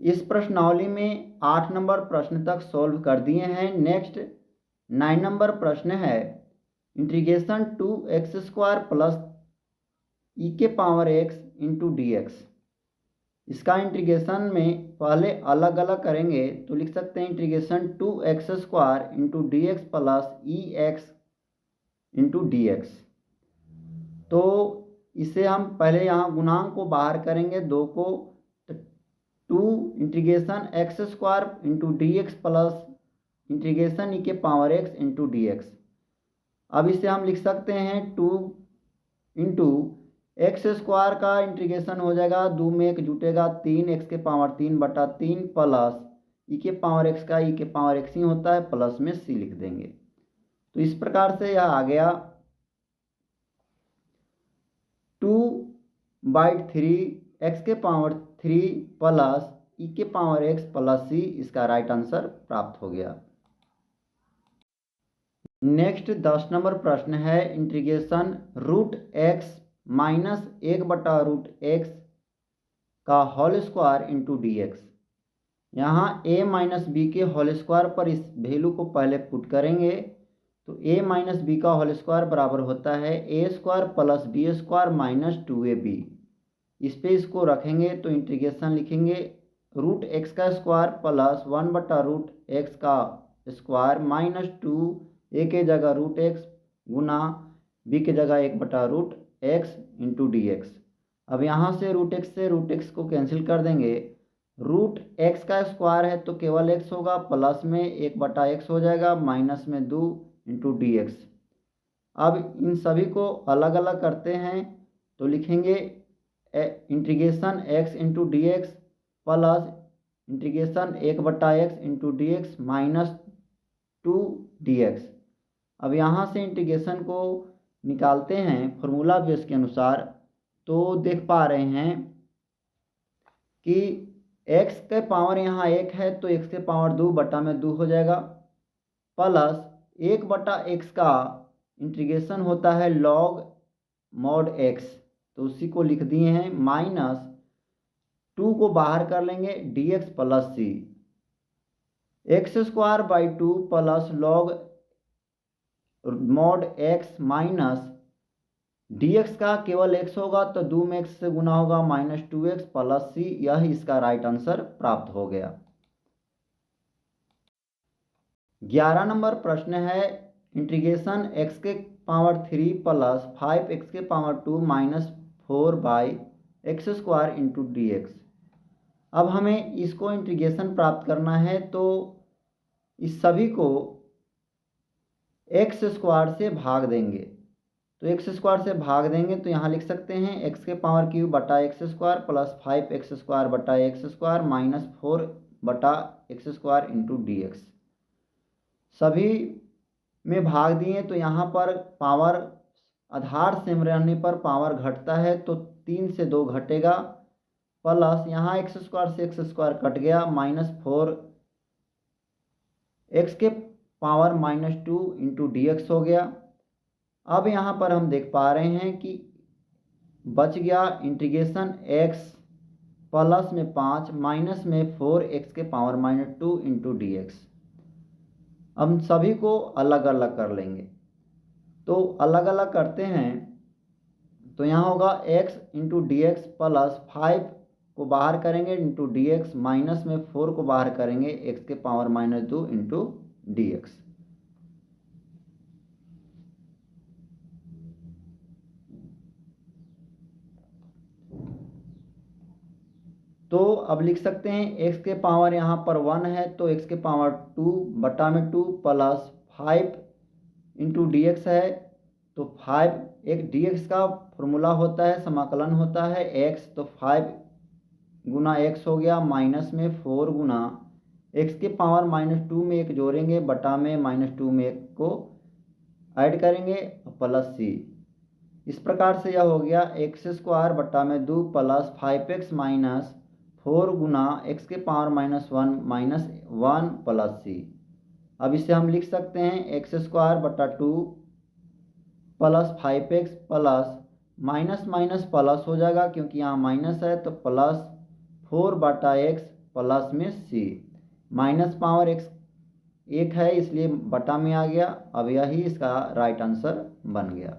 इस प्रश्नावली में 8 नंबर प्रश्न तक सॉल्व कर दिए हैं। नेक्स्ट 9 नंबर प्रश्न है integration 2x² plus e⁻x into dx। इसका इंटीग्रेशन में पहले अलग अलग करेंगे तो लिख सकते हैं integration 2x² into dx plus ex into dx। तो इसे हम पहले यहाँ गुणांक को बाहर करेंगे 2 को, तो 2 integration x² into dx plus integration e⁻x into dx। अब इसे हम लिख सकते हैं 2 इंटू x² का इंटीग्रेशन हो जाएगा 2 में 1 जुटेगा 3x³ बटा 3 प्लस e⁻x का e⁻x ही होता है, प्लस में c लिख देंगे। तो इस प्रकार से यह आ गया 2/3 x³ plus e⁻x plus c। इसका राइट आंसर प्राप्त हो गया। नेक्स्ट 10 नंबर प्रश्न है इंटीग्रेशन √x माइनस 1/√x का होल स्क्वायर इंटू dx। यहाँ a माइनस बी के होल स्क्वायर पर इस वैल्यू को पहले पुट करेंगे तो a माइनस बी का होल स्क्वायर बराबर होता है a² plus b² minus 2ab। इस पे इसको रखेंगे तो इंटीग्रेशन लिखेंगे √x का स्क्वायर प्लस 1/√x का स्क्वायर माइनस 2 a के जगह √x गुना b के जगह 1/√x इंटू dx। अब यहाँ से √x को कैंसिल कर देंगे। √x का स्क्वायर है तो केवल x होगा, प्लस में 1/x हो जाएगा, माइनस में 2 इंटू dx। अब इन सभी को अलग अलग करते हैं तो लिखेंगे integration x into dx plus integration 1/x into dx minus 2 dx। अब यहाँ से इंटीग्रेशन को निकालते हैं फॉर्मूला बेस के अनुसार तो देख पा रहे हैं कि x के पावर यहाँ 1 है तो x के पावर 2 बटा में 2 हो जाएगा, प्लस 1/x का इंटीग्रेशन होता है log mod x तो उसी को लिख दिए हैं, माइनस 2 को बाहर कर लेंगे dx plus c। x²/2 plus log mod x minus dx का केवल x होगा तो 2 में x से गुना होगा, माइनस 2x प्लस c। यह इसका राइट आंसर प्राप्त हो गया। 11 नंबर प्रश्न है integration x³ plus 5x² minus 4/x² into dx। अब हमें इसको इंटीग्रेशन प्राप्त करना है तो इस सभी को x² से भाग देंगे तो x² से भाग देंगे तो यहाँ लिख सकते हैं x³ बटा x² प्लस 5x² बटा x² minus 4/x² into dx। सभी में भाग दिए तो यहाँ पर पावर आधार सेम रहने पर पावर घटता है तो 3 से 2 घटेगा, प्लस यहाँ x² से x² कट गया, माइनस 4x⁻2 इंटू dx हो गया। अब यहाँ पर हम देख पा रहे हैं कि बच गया इंटीग्रेशन x प्लस में 5 माइनस में 4x⁻2 इंटू dx। हम सभी को अलग अलग कर लेंगे तो अलग अलग करते हैं तो यहाँ होगा x इंटू dx प्लस 5 को बाहर करेंगे इंटू dx, माइनस में 4 को बाहर करेंगे x⁻2 इंटू dx। तो अब लिख सकते हैं x के पावर यहाँ पर 1 है तो x⁻2 बटा में 2 प्लस 5 इंटू dx है तो 5 एक dx का फॉर्मूला होता है समाकलन होता है x तो 5 गुना x हो गया, माइनस में 4 गुना x⁻2 में 1 जोड़ेंगे बटा में -2 में 1 को ऐड करेंगे प्लस c। इस प्रकार से यह हो गया x² बटा में 2 प्लस 5x माइनस 4 गुना x⁻1 माइनस 1 प्लस c। अब इसे हम लिख सकते हैं x² बटा 2 plus 5x plus minus minus plus हो जाएगा क्योंकि यहाँ माइनस है तो प्लस 4 बटा x प्लस में सी, माइनस पावर एक्स एक है इसलिए बटा में आ गया। अब यही इसका राइट आंसर बन गया।